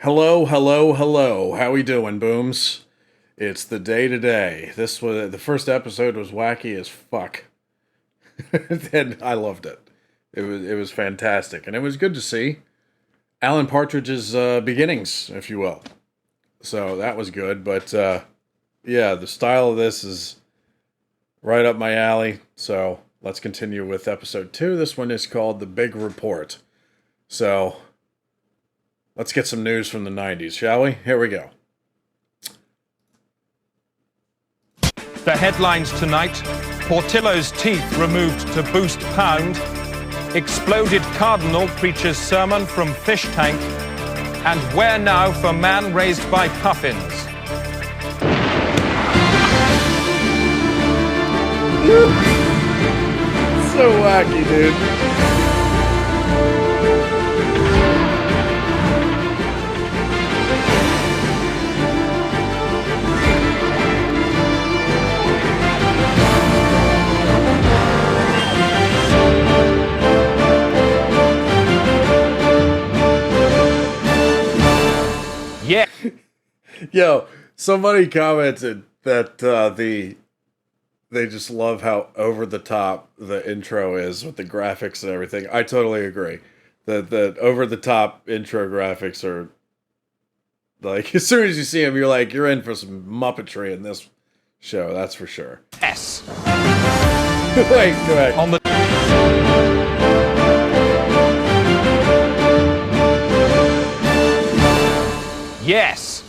Hello, hello, hello. How we doing, Booms? It's the day today. This was the first episode was wacky as fuck, and I loved it. It was fantastic, and it was good to see Alan Partridge's beginnings, if you will. So that was good. But yeah, the style of this is right up my alley. So let's continue with episode 2. This one is called The Big Report. So let's get some news from the 90s, shall we? Here we go. The headlines tonight: Portillo's teeth removed to boost pound, exploded cardinal preaches sermon from fish tank, and where now for man raised by puffins. So wacky, dude. Yeah. Yo, somebody commented that they just love how over the top the intro is with the graphics and everything. I totally agree. The over the top intro graphics are like, as soon as you see them, you're in for some Muppetry in this show. That's for sure. Yes. Wait, go ahead. On the Yes.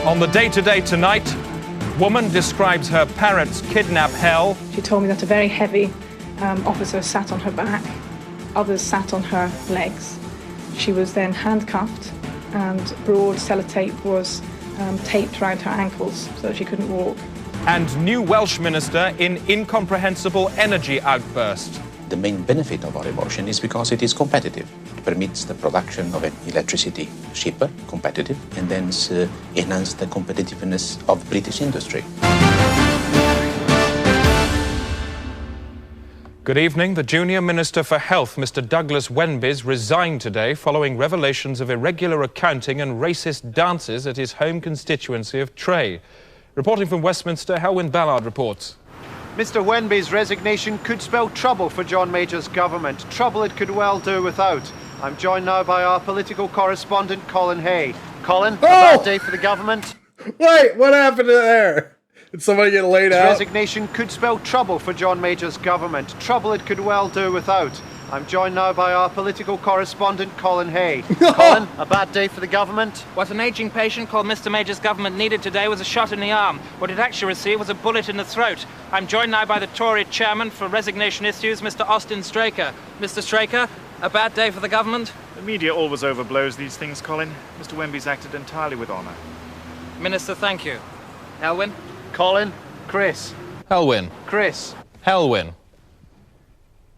On the day-to-day tonight, woman describes her parents' kidnap hell. She told me that a very heavy officer sat on her back, others sat on her legs. She was then handcuffed and broad sellotape was taped around her ankles so that she couldn't walk. And new Welsh minister in incomprehensible energy outburst. The main benefit of our emotion is because it is competitive. It permits the production of electricity cheaper, competitive, and then enhance the competitiveness of British industry. Good evening. The junior Minister for Health, Mr. Douglas Wenbys, resigned today following revelations of irregular accounting and racist dances at his home constituency of Tray. Reporting from Westminster, Helwyn Ballard reports. Mr. Wenby's resignation could spell trouble for John Major's government, trouble it could well do without. I'm joined now by our political correspondent, Colin Hay. Colin, a bad day for the government? Wait, what happened there? Did somebody get laid out? Resignation could spell trouble for John Major's government, trouble it could well do without. I'm joined now by our political correspondent, Colin Hay. Colin, a bad day for the government? What an ageing patient called Mr. Major's government needed today was a shot in the arm. What it actually received was a bullet in the throat. I'm joined now by the Tory chairman for resignation issues, Mr. Austin Straker. Mr. Straker, a bad day for the government? The media always overblows these things, Colin. Mr. Wenby's acted entirely with honour. Minister, thank you. Helwyn? Colin, Chris. Helwyn. Chris. Helwyn.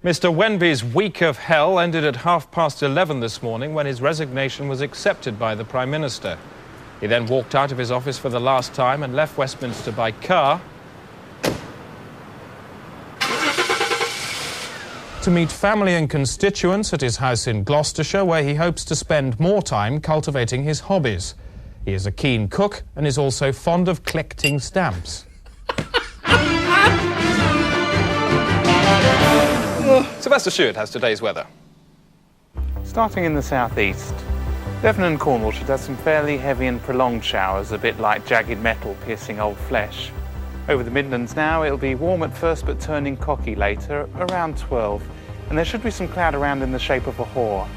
Mr. Wenby's week of hell ended at 11:30 this morning when his resignation was accepted by the Prime Minister. He then walked out of his office for the last time and left Westminster by car to meet family and constituents at his house in Gloucestershire, where he hopes to spend more time cultivating his hobbies. He is a keen cook and is also fond of collecting stamps. Sylvester Stewart has today's weather. Starting in the southeast, Devon and Cornwall should have some fairly heavy and prolonged showers, a bit like jagged metal piercing old flesh. Over the Midlands now, it'll be warm at first but turning cocky later, around 12, and there should be some cloud around in the shape of a whore.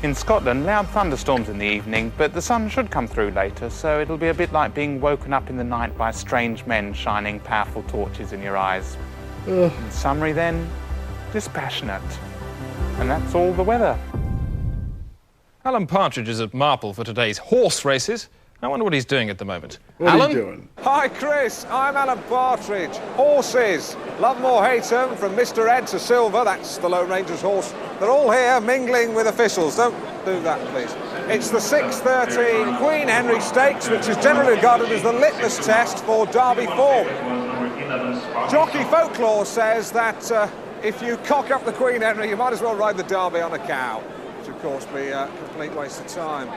In Scotland, loud thunderstorms in the evening, but the sun should come through later, so it'll be a bit like being woken up in the night by strange men shining powerful torches in your eyes. In summary then, dispassionate. And that's all the weather. Alan Partridge is at Marple for today's horse races. I wonder what he's doing at the moment. What Alan? are you doing? Hi Chris, I'm Alan Partridge. Horses, love 'em or hate 'em, from Mr. Ed to Silver, that's the Lone Ranger's horse. They're all here mingling with officials. Don't do that, please. It's the 6:30 Queen Henry Stakes, which is generally regarded as the litmus test for Derby form. Jockey folklore says that if you cock up the Queen Henry, you might as well ride the Derby on a cow. which of course be a complete waste of time.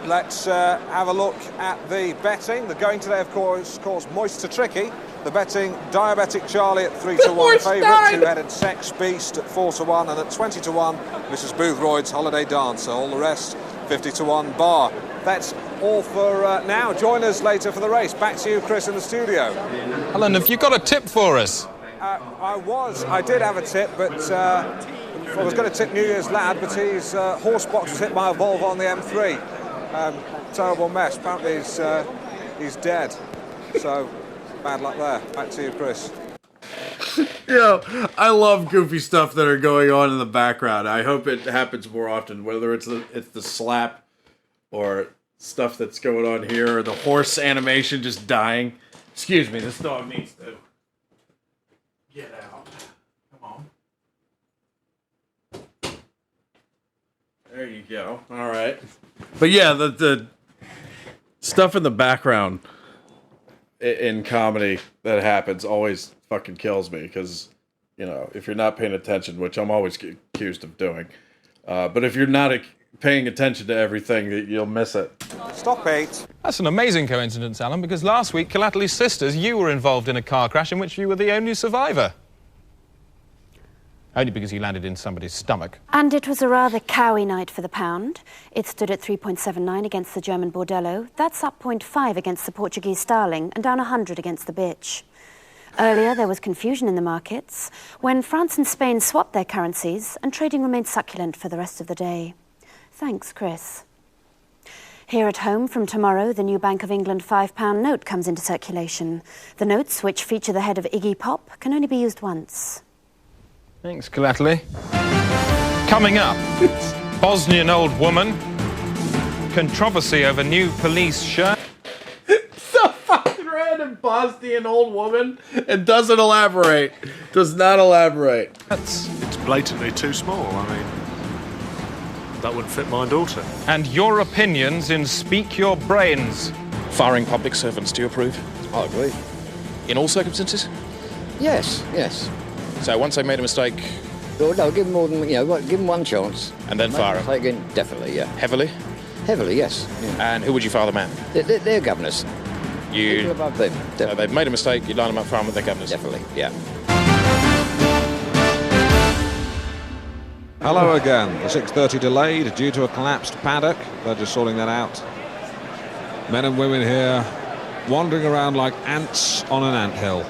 Let's have a look at the betting. The going today, of course, Moist to Tricky. The betting, Diabetic Charlie at 3-1 favourite, Two-Headed Sex Beast at 4-1, and at 20-1, Mrs. Boothroyd's Holiday Dancer. All the rest, 50-1 bar. That's all for now. Join us later for the race. Back to you, Chris, in the studio. Alan, have you got a tip for us? I did have a tip, but I was going to tip New Year's Lad, but his horse box was hit by a Volvo on the M3. Terrible mess. Apparently he's dead. So bad luck there. Back to you, Chris. I love goofy stuff that are going on in the background. I hope it happens more often, whether it's the slap or stuff that's going on here, or the horse animation just dying. Excuse me, this dog needs to get out. Come on. There you go. All right. But yeah, the stuff in the background in comedy that happens always fucking kills me, because, you know, if you're not paying attention, which I'm always accused of doing, but if you're not paying attention to everything, you'll miss it. Stop it. That's an amazing coincidence, Alan, because last week, Collaterally's sisters, you were involved in a car crash in which you were the only survivor. Only because you landed in somebody's stomach. And it was a rather cowy night for the pound. It stood at 3.79 against the German Bordello. That's up 0.5 against the Portuguese Starling and down 100 against the Bitch. Earlier, there was confusion in the markets when France and Spain swapped their currencies, and trading remained succulent for the rest of the day. Thanks, Chris. Here at home, from tomorrow, the new Bank of England £5 note comes into circulation. The notes, which feature the head of Iggy Pop, can only be used once. Thanks, Collaterally. Coming up, Bosnian old woman, controversy over new police shirt. So fucking random. Bosnian old woman, and doesn't elaborate. Does not elaborate. It's blatantly too small. I mean, that wouldn't fit my daughter. And your opinions in Speak Your Brains. Firing public servants, do you approve? I agree. In all circumstances? Yes, yes. So once they've made a mistake... Well, no, give them more than, give them one chance. And then fire them? Again, definitely, yeah. Heavily? Heavily, yes. Yeah. And who would you fire them at? They're governors. You... above them. So they've made a mistake, you line them up, fire them with their governors? Definitely, yeah. Hello again. The 6:30 delayed due to a collapsed paddock. They're just sorting that out. Men and women here wandering around like ants on an anthill.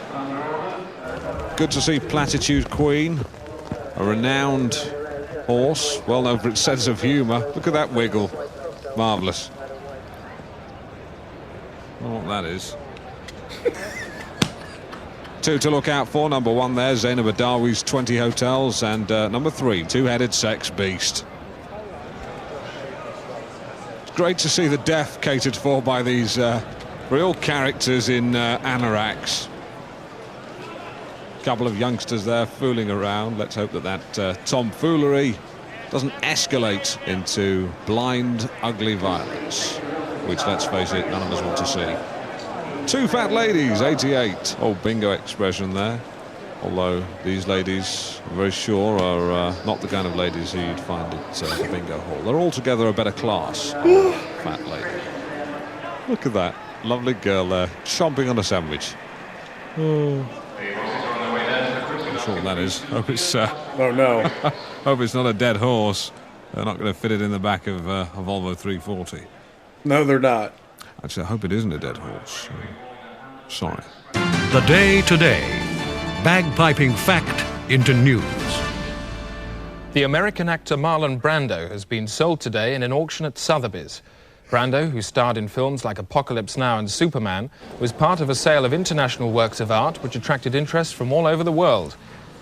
Good to see Platitude Queen, a renowned horse, well known for its sense of humour. Look at that wiggle. Marvellous. I don't know what that is. Two to look out for. Number one there, Zainab Adawi's 20 Hotels, and number three, Two-Headed Sex Beast. It's great to see the deaf catered for by these real characters in anoraks. Couple of youngsters there fooling around. Let's hope that tomfoolery doesn't escalate into blind, ugly violence, which, let's face it, none of us want to see. Two fat ladies, 88. Old bingo expression there. Although these ladies, I'm very sure, are not the kind of ladies who you'd find at the bingo hall. They're altogether a better class. Fat lady. Look at that lovely girl there, chomping on a sandwich. Oh. What that is. Hope it's oh no. Hope it's not a dead horse. They're not going to fit it in the back of a Volvo 340. No, they're not. Actually, I hope it isn't a dead horse. Sorry. The Day Today. Bagpiping fact into news. The American actor Marlon Brando has been sold today in an auction at Sotheby's. Brando, who starred in films like Apocalypse Now and Superman, was part of a sale of international works of art which attracted interest from all over the world.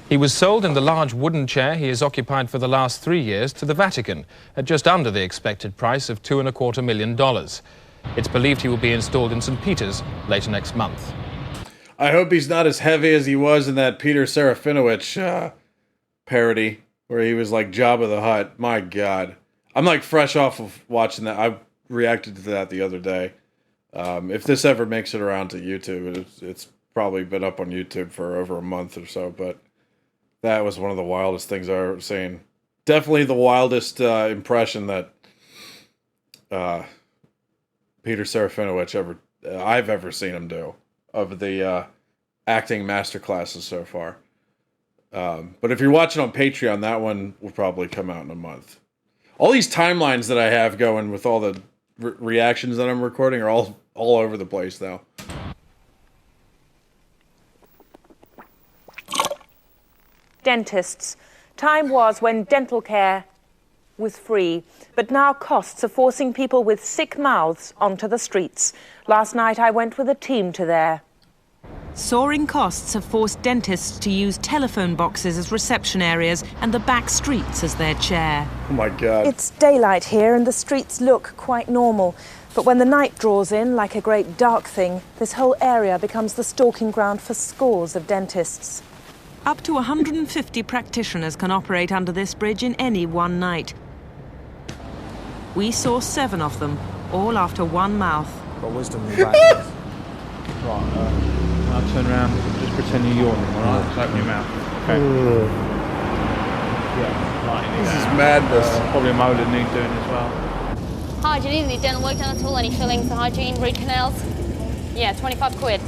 He was sold in the large wooden chair he has occupied for the last 3 years to the Vatican at just under the expected price of $2.25 million. It's believed he will be installed in St. Peter's later next month. I hope he's not as heavy as he was in that Peter Serafinowicz parody where he was like Jabba the Hutt. My God. I'm like fresh off of watching that. I reacted to that the other day. If this ever makes it around to YouTube, it's probably been up on YouTube for over a month or so, but that was one of the wildest things I've ever seen. definitely the wildest impression that Peter Serafinowicz I've ever seen him do of the acting masterclasses so far. But if you're watching on Patreon, that one will probably come out in a month. All these timelines that I have going with all the reactions that I'm recording are all over the place now. Dentists. Time was when dental care was free, but now costs are forcing people with sick mouths onto the streets. Last night I went with a team to there. Soaring costs have forced dentists to use telephone boxes as reception areas and the back streets as their chair. Oh my God. It's daylight here and the streets look quite normal. But when the night draws in like a great dark thing, this whole area becomes the stalking ground for scores of dentists. Up to 150 practitioners can operate under this bridge in any one night. We saw 7 of them, all after one mouth. Got wisdom in the back. Right, I'll turn around, just pretend you're yawning, alright? Just open your mouth. Okay. Yeah, right. This is madness. Probably a molar need doing as well. Hi, do you need any dental work done at all? Any fillings, hygiene, root canals? Yeah, 25 quid.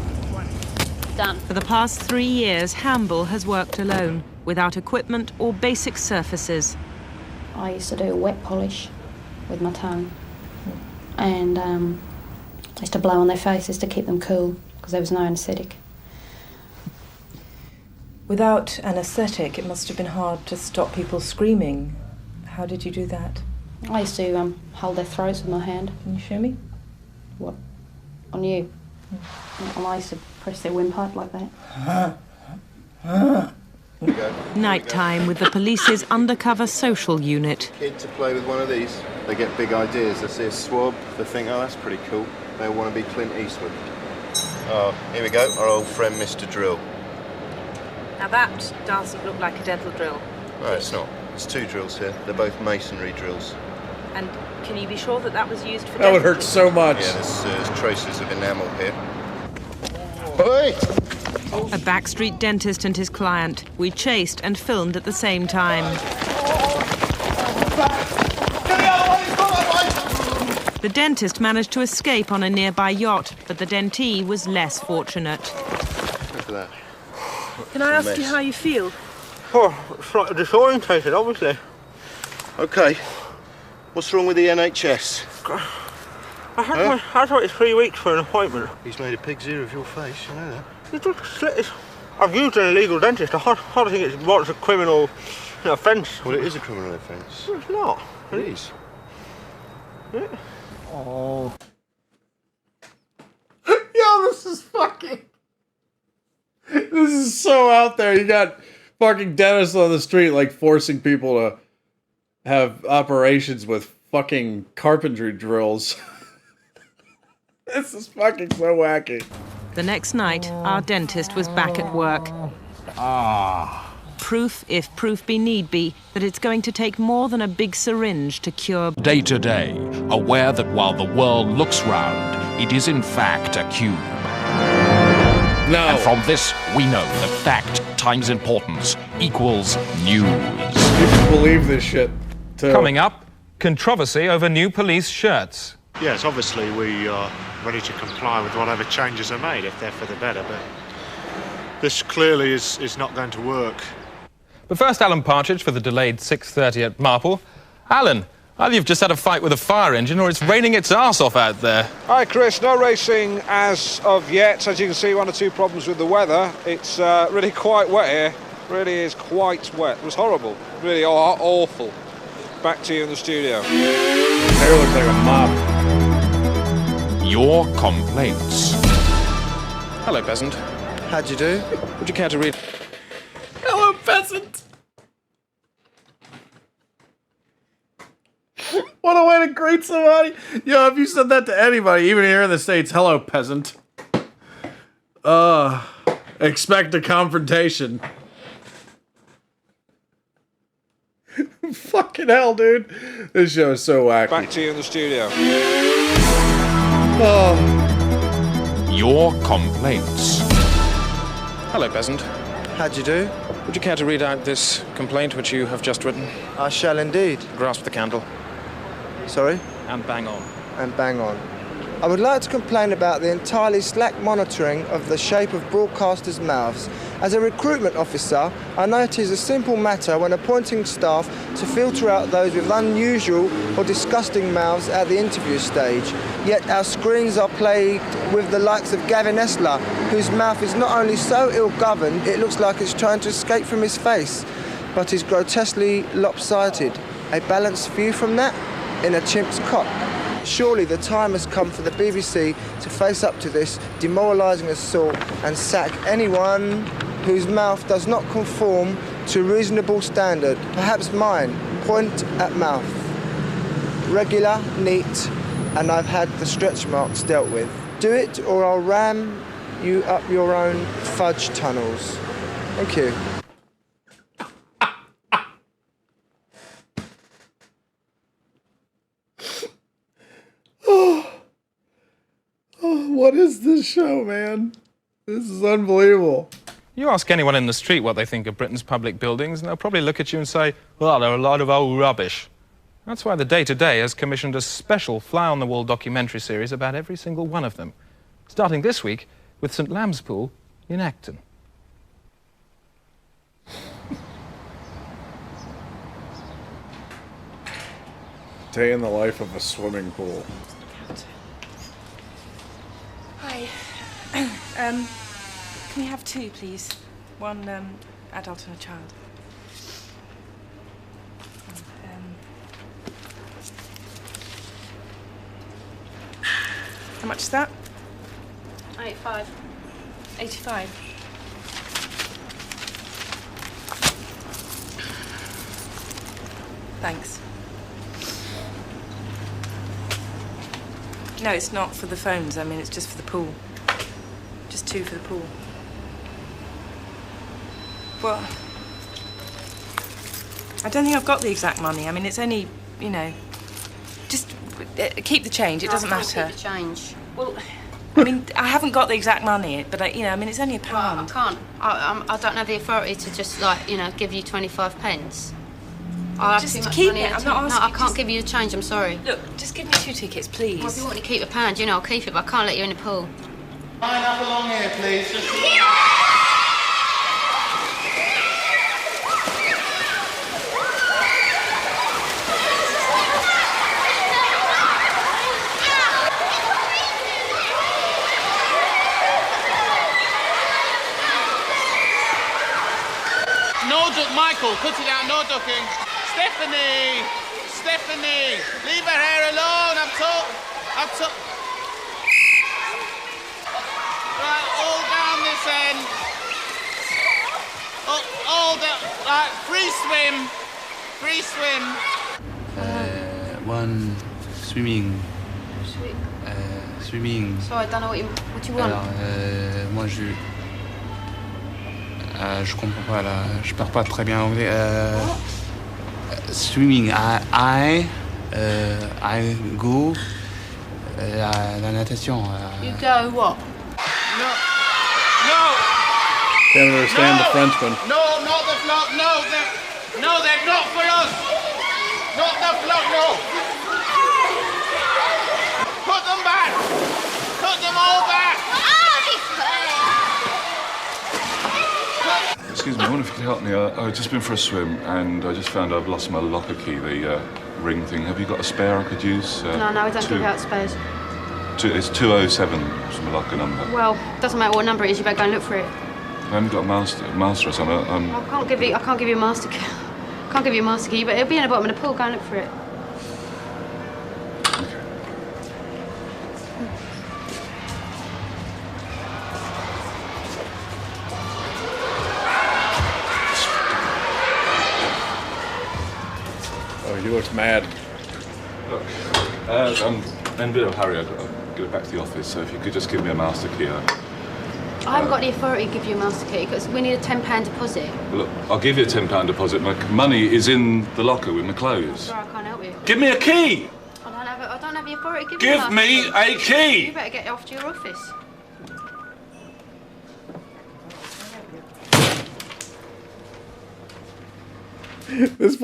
Done. For the past 3 years, Hamble has worked alone, without equipment or basic surfaces. I used to do wet polish with my tongue. And I used to blow on their faces to keep them cool, because there was no anaesthetic. Without anaesthetic, it must have been hard to stop people screaming. How did you do that? I used to hold their throats with my hand. Can you show me? What? On you? And I used to press their windpipe like that. Nighttime with the police's undercover social unit. Kid to play with one of these, they get big ideas. They see a swab, they think, oh, that's pretty cool. They want to be Clint Eastwood. Oh, here we go, our old friend Mr. Drill. Now that doesn't look like a dental drill. No, it's not. There's 2 drills here. They're both masonry drills. And can you be sure that that was used for That would hurt so much. Yeah, there's traces of enamel here. Oi! A backstreet dentist and his client. We chased and filmed at the same time. The dentist managed to escape on a nearby yacht, but the dentee was less fortunate. Look at that. Can I ask you how you feel? Oh, slightly disorientated, obviously. OK. What's wrong with the NHS? I had to wait 3 weeks for an appointment. He's made a pig's ear of your face, you know that. I've used an illegal dentist. I don't think it's what's a criminal offence. Well, it is a criminal offence. No, it's not. It is. Yeah. Oh. Yo, this is fucking... This is so out there. You got fucking dentists on the street, like, forcing people to have operations with fucking carpentry drills. This is fucking so wacky. The next night, our dentist was back at work. Proof, if proof be need be, that it's going to take more than a big syringe to cure... Day to day, aware that while the world looks round, it is in fact a cube. No. And from this, we know that fact times importance equals news. People believe this shit, too. Coming up, controversy over new police shirts. Yes, obviously we are ready to comply with whatever changes are made if they're for the better, but this clearly is not going to work. But first, Alan Partridge for the delayed 6:30 at Marple. Alan, either you've just had a fight with a fire engine or it's raining its arse off out there. Hi, Chris. No racing as of yet. As you can see, 1 or 2 problems with the weather. It's really quite wet here. Really is quite wet. It was horrible. Really awful. Back to you in the studio. Hair looks like a mop. Your complaints. Hello, peasant. How'd you do? Would you care to read? Hello, peasant. What a way to greet somebody. Yo, if you said that to anybody, even here in the States, hello, peasant. Expect a confrontation. Fucking hell, dude. This show is so wacky. Back to you in the studio. Your complaints. Hello, peasant. How'd you do? Would you care to read out this complaint which you have just written? I shall indeed. Grasp the candle. Sorry? And bang on. And bang on. I would like to complain about the entirely slack monitoring of the shape of broadcasters' mouths. As a recruitment officer, I know it is a simple matter when appointing staff to filter out those with unusual or disgusting mouths at the interview stage. Yet our screens are plagued with the likes of Gavin Esler, whose mouth is not only so ill-governed, it looks like it's trying to escape from his face, but is grotesquely lopsided. A balanced view from that? In a chimp's cock. Surely the time has come for the BBC to face up to this demoralising assault and sack anyone whose mouth does not conform to reasonable standard. Perhaps mine. Point at mouth. Regular, neat, and I've had the stretch marks dealt with. Do it or I'll ram you up your own fudge tunnels. Thank you. What is this show, man? This is unbelievable. You ask anyone in the street what they think of Britain's public buildings, and they'll probably look at you and say, well, they're a lot of old rubbish. That's why The Day Today has commissioned a special fly-on-the-wall documentary series about every single one of them, starting this week with St Lamb's Pool in Acton. Day in the life of a swimming pool. Hi. Can we have two, please? One adult and a child. How much is that? 85. 85. Thanks. No, it's not for the phones. I mean, it's just for the pool. Just two for the pool. Well, I don't think I've got the exact money. I mean, it's only, you know, just keep the change. It doesn't matter. Keep the change. Well, I mean, I haven't got the exact money, but you know, I mean, it's only a pound. Well, I can't. I don't have the authority to just like, you know, give you 25 pence. I have Just too much keep money it. at I'm a time. not No, I asking. can't give you the change. I'm sorry. Look, just give me 2 tickets, please. Well, if you want to keep a pound, you know, I'll keep it, but I can't let you in the pool. Line up along here, please. No duck, Michael, cut it out, no ducking. Stephanie! Stephanie! Leave her hair alone, I'm told. Right, all down this end. All down, right, free swim. Free swim. One swimming. Swimming. Sorry, I don't know what you want. Alors, moi je comprends pas là, je parle pas très bien anglais. Swimming, I go la natation. You go what? No. No. Can't understand the Frenchman. No, not the float. No, they're not for us. Not the float, no. Put them back. Put them all back. Excuse me, I wonder if you could help me. I've just been for a swim and I just found I've lost my locker key, the ring thing. Have you got a spare I could use? No, we don't give out spares. It's 207, it's my locker number. Well, doesn't matter what number it is, you better go and look for it. I haven't got a master or something. I can't give you a master key. I can't give you a master key, but it'll be in the bottom of the pool. Go and look for it. Oh, he looks mad. Look, I'm in a bit of a hurry. I've got to get back to the office, so if you could just give me a master key. I haven't got the authority to give you a master key because we need a £10 deposit. Look, I'll give you a £10 deposit. My money is in the locker with my clothes. Sorry, I can't help you. Give me a key! I don't have the authority to give you Give me a key! You better get off to your office. This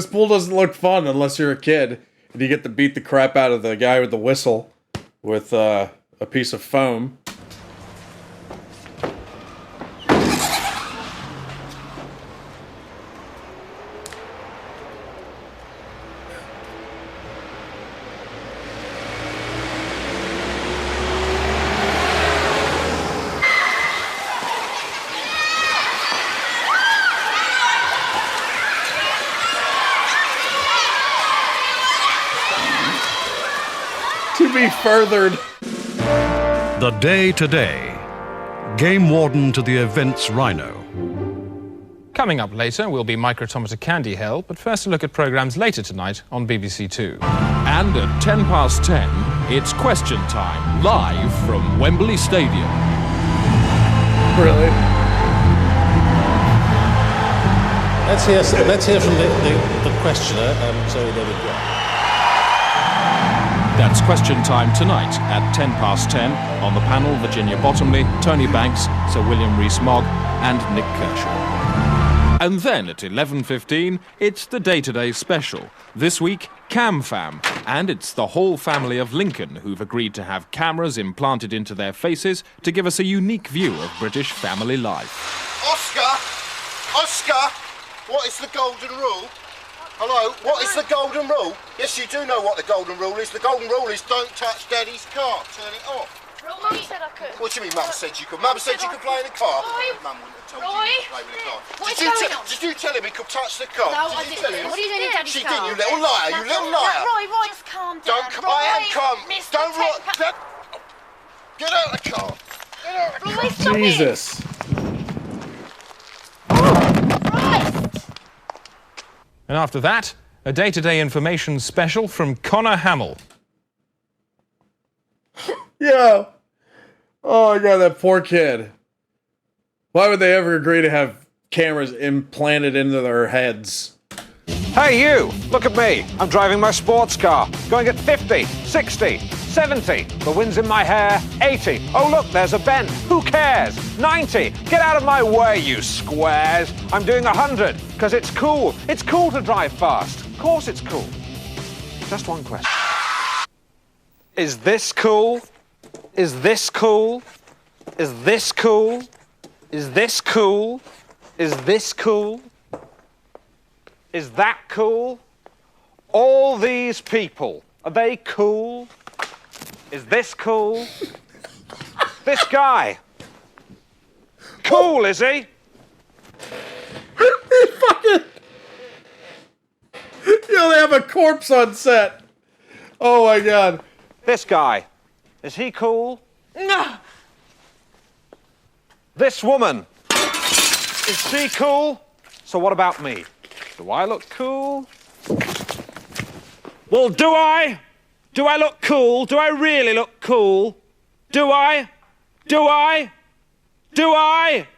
pool doesn't look fun unless you're a kid and you get to beat the crap out of the guy with the whistle with a piece of foam. To be furthered. The Day-Today. Game warden to the event's rhino. Coming up later will be Microtometer Candy Hell, but first a look at programmes later tonight on BBC Two. And at 10:10, it's question time, live from Wembley Stadium. Really? Let's hear from the questioner. So there we go. That's question time tonight at 10:10 on the panel Virginia Bottomley, Tony Banks, Sir William Rees-Mogg and Nick Kershaw. And then at 11:15, it's the Day-Today special. This week, Cam Fam, and it's the whole family of Lincoln who've agreed to have cameras implanted into their faces to give us a unique view of British family life. Oscar, what is the golden rule? Hello, what is the golden rule? Yes, you do know what the golden rule is. The golden rule is don't touch Daddy's car. Turn it off. Mum said I could. What do you mean, Mum said you could? Mum said you could play in the car. Mum wouldn't have told you you could play with the car. What's going on? Did you tell him he could touch the car? No, I Did you tell him? didn't. What are you doing in Daddy's She car? didn't, you little liar, you little liar. Roy, just calm down. I am calm. Don't get out of the car. Get out of the car. Stop it. Jesus. And after that, a Day-Today information special from Connor Hamill. Yeah. Oh, my God, that poor kid. Why would they ever agree to have cameras implanted into their heads? Hey, you! Look at me. I'm driving my sports car, going at 50, 60, 70. The wind's in my hair. 80. Oh, look, there's a bend. Who cares? 90. Get out of my way, you squares. I'm doing 100, because it's cool. It's cool to drive fast. Of course it's cool. Just one question. Is this cool? Is this cool? Is this cool? Is this cool? Is this cool? Is that cool? All these people, are they cool? Is this cool? This guy. Cool, is he? Fucking... They have a corpse on set. Oh, my God. This guy. Is he cool? No. This woman. Is she cool? So what about me? Do I look cool? Well, do I? Do I look cool? Do I really look cool? Do I? Do I? Do I?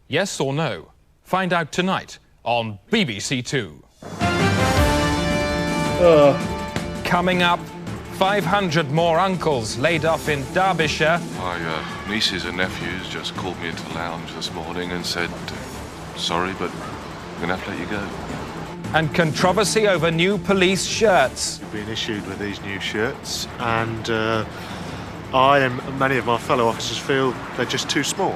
Yes or no? Find out tonight on BBC Two. Coming up, 500 more uncles laid off in Derbyshire. My nieces and nephews just called me into the lounge this morning and said, sorry, but we're going to have to let you go. And controversy over new police shirts. We've been issued with these new shirts, and I and many of my fellow officers feel they're just too small.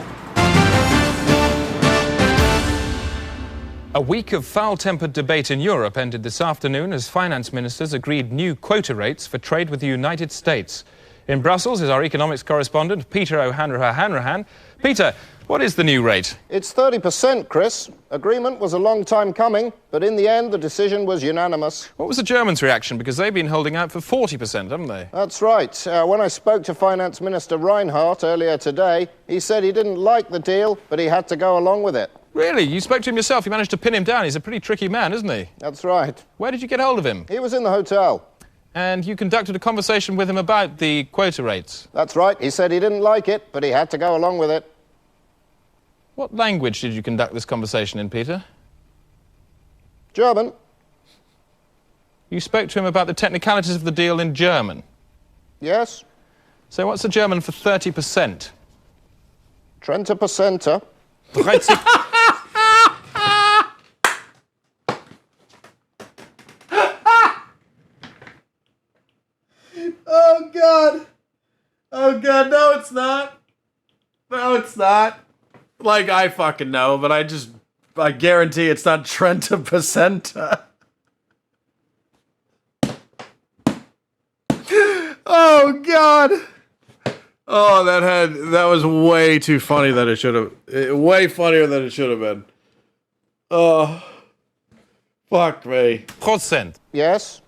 A week of foul-tempered debate in Europe ended this afternoon as finance ministers agreed new quota rates for trade with the United States. In Brussels is our economics correspondent, Peter O'Hanrahan. Peter, what is the new rate? It's 30%, Chris. Agreement was a long time coming, but in the end, the decision was unanimous. What was the Germans' reaction? Because they've been holding out for 40%, haven't they? That's right. When I spoke to Finance Minister Reinhardt earlier today, he said he didn't like the deal, but he had to go along with it. Really? You spoke to him yourself? You managed to pin him down? He's a pretty tricky man, isn't he? That's right. Where did you get hold of him? He was in the hotel. And you conducted a conversation with him about the quota rates? That's right. He said he didn't like it, but he had to go along with it. What language did you conduct this conversation in, Peter? German. You spoke to him about the technicalities of the deal in German? Yes. So what's the German for 30%? 30%. Oh, God. Oh, God. No, it's not. No, it's not. Like, I fucking know, but I guarantee it's not Trenta Placenta. Oh, God. Oh, that was way too funny than it should have. Way funnier than it should have been. Oh, fuck me. Procent. Yes?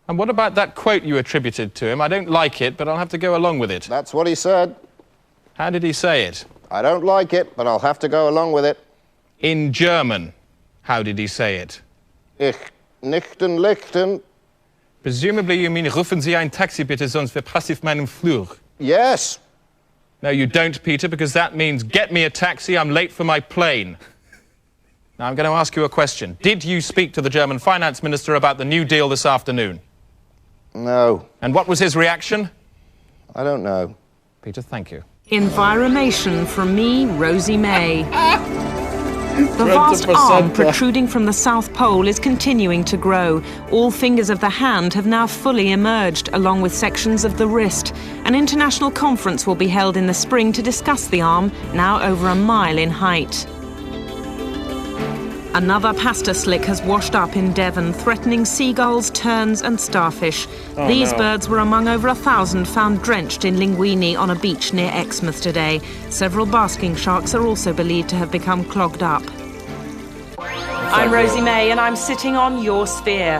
And what about that quote you attributed to him? I don't like it, but I'll have to go along with it. That's what he said. How did he say it? I don't like it, but I'll have to go along with it. In German, how did he say it? Ich nichten lichten. Presumably you mean, rufen Sie ein Taxi bitte, sonst verpasse ich meinen Flug. Yes. No, you don't, Peter, because that means get me a taxi, I'm late for my plane. Now, I'm going to ask you a question. Did you speak to the German finance minister about the New Deal this afternoon? No. And what was his reaction? I don't know. Peter, thank you. Environation from me, Rosie May. The vast arm protruding from the South Pole is continuing to grow. All fingers of the hand have now fully emerged, along with sections of the wrist. An international conference will be held in the spring to discuss the arm, now over a mile in height. Another pasta slick has washed up in Devon, threatening seagulls, terns and starfish. Oh, These no. birds were among over 1,000 found drenched in Linguini on a beach near Exmouth today. Several basking sharks are also believed to have become clogged up. I'm Rosie May and I'm sitting on your sphere.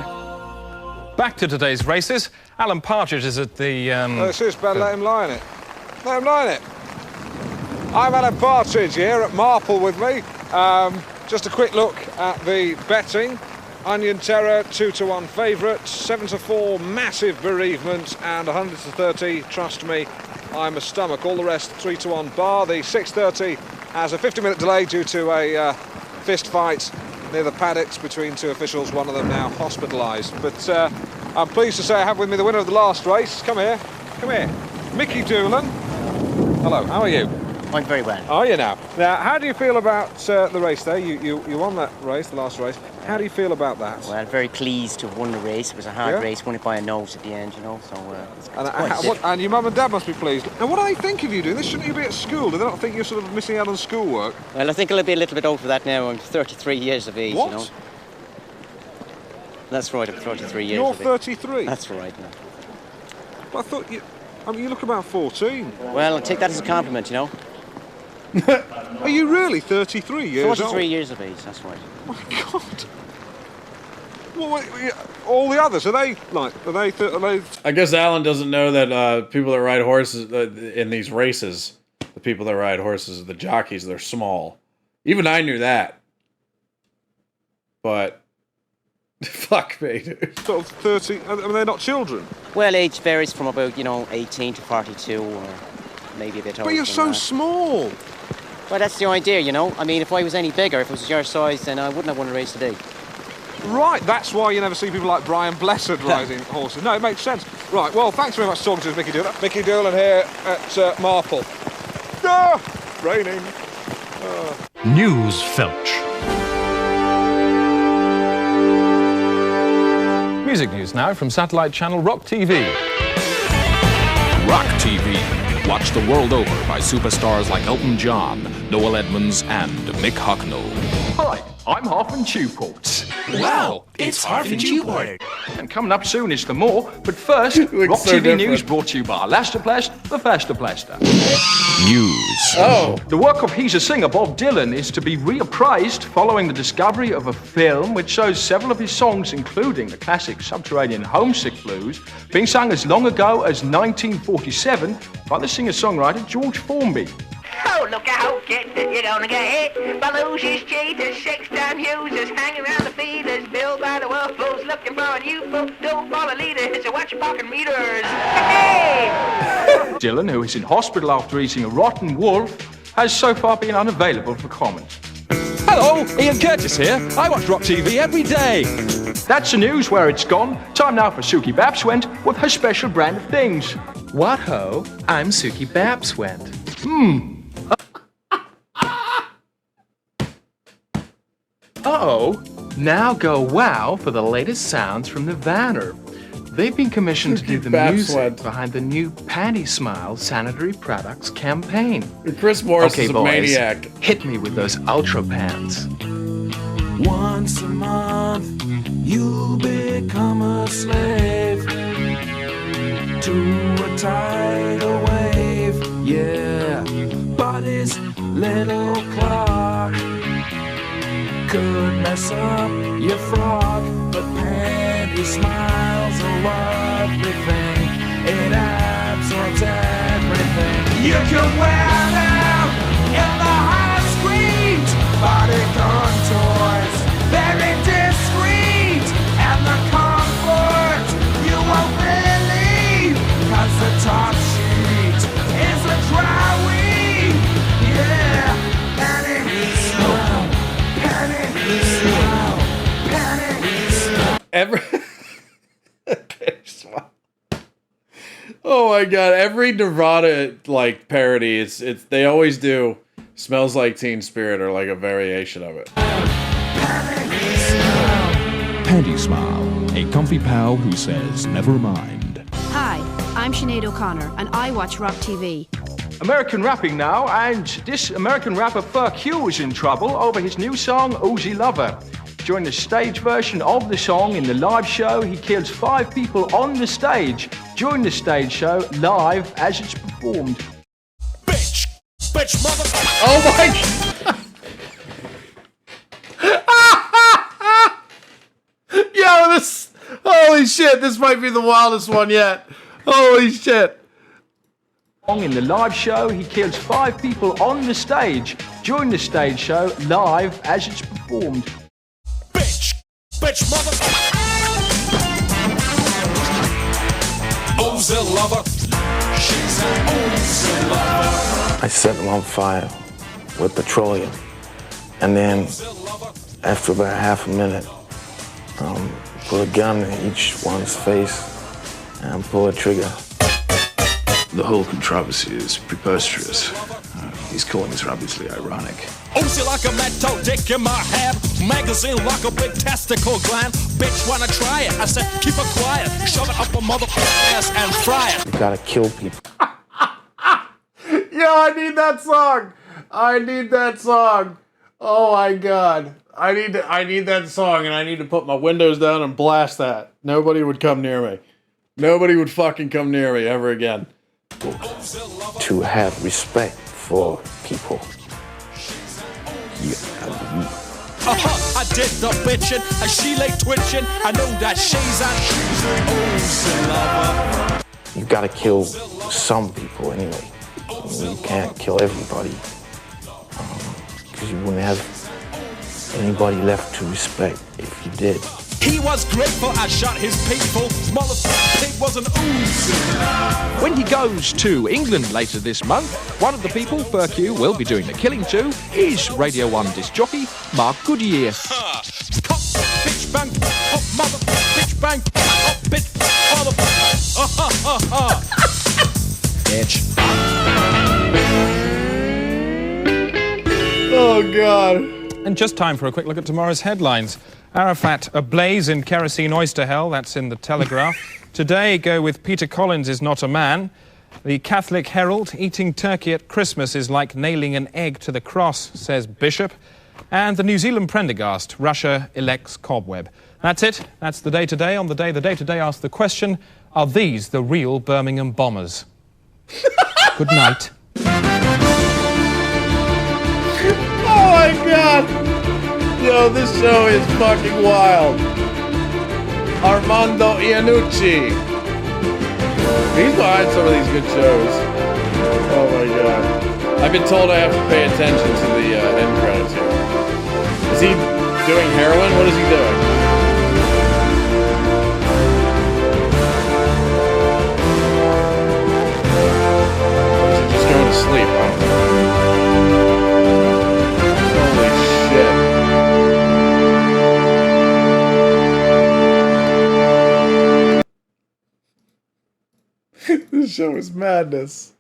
Back to today's races. Alan Partridge is at the... It's just bad, let him lie in it. Let him lie in it. I'm Alan Partridge here at Marple with me. Just a quick look at the betting. Onion Terror, 2-1 favourite, 7-4 massive bereavement, and 100-30, trust me, I'm a stomach. All the rest 3-1 bar. The 6:30 has a 50-minute delay due to a fist fight near the paddocks between two officials, one of them now hospitalised. But I'm pleased to say I have with me the winner of the last race. Come here, Mickey Doolan. Hello, how are you? I'm very well. Are you now? Now, how do you feel about the race there? You won that race, the last race. How do you feel about that? Well, very pleased to have won the race. It was a hard race, won it by a nose at the end, you know, so it's and your mum and dad must be pleased. Now, what do they think of you doing this? Shouldn't you be at school? Do they not think you're sort of missing out on schoolwork? Well, I think I'll be a little bit over that now. I'm 33 years of age, what? you know. That's right, I'm 33 years You're of age. 33? That's right, now. Well, I thought you... I mean, you look about 14. Well, I'll take that as a compliment, you know. Are you really 33 years old? 43 years of age, that's right. Oh my God. Well, all the others, are they? I guess Alan doesn't know that people that ride horses in these races, the people that ride horses, the jockeys, they're small. Even I knew that. But fuck me, dude. Sort of 30. I mean, they're not children. Well, age varies from about, 18 to 42, or maybe a bit older. But you're so small. Well, that's the idea, you know. I mean, if I was any bigger, if it was your size, then I wouldn't have won a race today. Right, that's why you never see people like Brian Blessed riding horses. No, it makes sense. Right, well, thanks very much for talking to us, Mickey Doolan. Mickey Doolan here at Marple. Ah, raining. News Felch. Music news now from satellite channel Rock TV. Rock TV. Watched the world over by superstars like Elton John, Noel Edmonds, and Mick Hucknall. Hi, I'm Harfin Tewport. Wow, it's Harfin Tewport. And coming up soon is The More, but first, Rock so TV different. News brought to you by Lasterplast, the Faster Plaster. News. Oh. The work of He's a Singer Bob Dylan is to be reappraised following the discovery of a film which shows several of his songs, including the classic Subterranean Homesick Blues, being sung as long ago as 1947 by the singer-songwriter George Formby. Oh, look out, kid, you're gonna get hit by Lucius cheaters, 6-time users, hanging around the feeders, billed by the wolf looking for a new book, don't follow leaders, so watch your pocket meters. Hey! Dylan, who is in hospital after eating a rotten wolf, has so far been unavailable for comment. Hello, Ian Curtis here. I watch Rock TV every day. That's the news where it's gone. Time now for Suki Babswent with her special brand of things. What ho? I'm Suki Babswent. Uh-oh. Now go wow for the latest sounds from the Vanner. They've been commissioned to do the Babs music went. behind the new Panty Smile sanitary products campaign. Chris Morris okay, is a boys, maniac. hit me with those ultra pants. Once a month, you'll become a slave to a tidal wave. Yeah, but his little clock could mess up your frog, but Panty Smile's a lovely thing. It absorbs everything. You can wear them in the high screens, body contours, very discreet, and the comfort you won't believe, 'cause the top sheet is a dry weed. Yeah, Panty Smile, Panty Smile, Panty Smile. Oh my god! Every Nirvana like parody, it's they always do "Smells Like Teen Spirit" or like a variation of it. Panty Smile, a comfy pal who says never mind. Hi, I'm Sinead O'Connor, and I watch Rock TV. American rapping now, and this American rapper FQ is in trouble over his new song, Uzi Lover. During the stage version of the song in the live show, he kills 5 people on the stage during the stage show, live as it's performed. Bitch, mother. Oh my god! Yo, this... Holy shit, this might be the wildest one yet. Holy shit. In the live show, he kills 5 people on the stage during the stage show, live as it's performed. Bitch, mother. Uzi Lover. She's an Uzi Lover. I set them on fire with petroleum, and then after about half a minute, put a gun in each one's face and pull a trigger. The whole controversy is preposterous. He's calling this obviously ironic. Uzi like a metal dick in my head. Magazine like a big testicle gland. Bitch wanna try it? I said keep it quiet. Shove it up a motherfucker's ass and fry it. You gotta kill people. Yo, I need that song. I need that song. Oh my god. I need that song, and I need to put my windows down and blast that. Nobody would come near me. Nobody would fucking come near me ever again. To have respect for people. I did the bitchin', and she lay twitching. I know that she's an Uzi Lover. You gotta kill some people anyway. You can't kill everybody. Because you wouldn't have anybody left to respect if you did. He was grateful I shot his people. Motherfucking pig was an Uzi. When he goes to England later this month, one of the people FQ will be doing the killing to is Radio 1 disc jockey Mark Goodyear. Pop, bitch, bang, pop, mother, bitch, bang, pop, bitch, mother, bitch. Oh, God. And just time for a quick look at tomorrow's headlines. Arafat ablaze in kerosene oyster hell, that's in the Telegraph. Today, go with Peter Collins is not a man. The Catholic Herald, eating turkey at Christmas is like nailing an egg to the cross, says Bishop. And the New Zealand Prendergast, Russia elects Cobweb. That's it. That's the day today. On the day today asks the question, are these the real Birmingham bombers? Good night. Oh my god! Yo, this show is fucking wild. Armando Iannucci. He's behind some of these good shows. Oh my god. I've been told I have to pay attention to the end credits here. Is he doing heroin? What is he doing? Or is he just going to sleep? I don't know. Holy shit. This show is madness.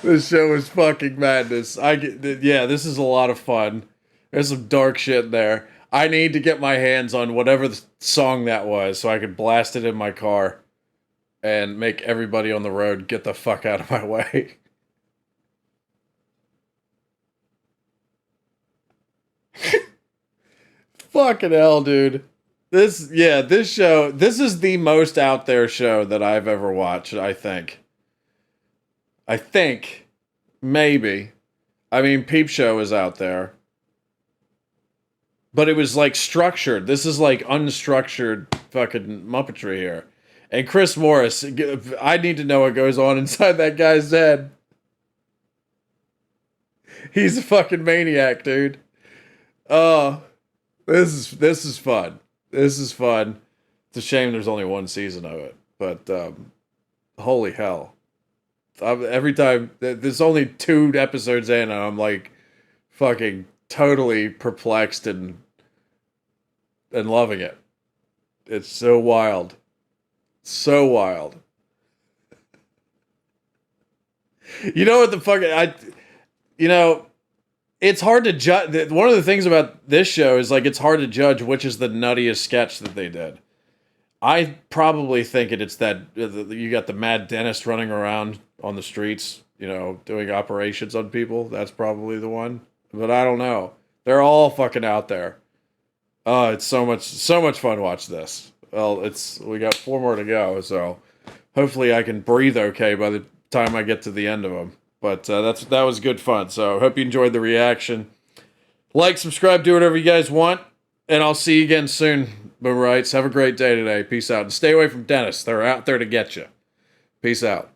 This show is fucking madness. Yeah, this is a lot of fun. There's some dark shit in there. I need to get my hands on whatever the song that was so I could blast it in my car. and make everybody on the road get the fuck out of my way. Fucking hell, dude. This show, this is the most out there show that I've ever watched, I think. Maybe. I mean, Peep Show is out there. But it was like structured. This is like unstructured fucking Muppetry here. And Chris Morris, I need to know what goes on inside that guy's head. He's a fucking maniac, dude. Oh, this is fun. This is fun. It's a shame there's only one season of it. But holy hell. Every time, there's only 2 episodes in, and I'm like fucking totally perplexed and loving it. It's so wild. So wild. You know what the fuck, it's hard to judge. One of the things about this show is like, it's hard to judge which is the nuttiest sketch that they did. I probably think it's that you got the mad dentist running around on the streets, doing operations on people. That's probably the one. But I don't know. They're all fucking out there. Oh, it's so much fun to watch this. Well, we got 4 more to go, so hopefully I can breathe okay by the time I get to the end of them. But that was good fun. So hope you enjoyed the reaction. Like, subscribe, do whatever you guys want, and I'll see you again soon. Boom Rights. Have a great day today. Peace out. And stay away from dentists. They're out there to get you. Peace out.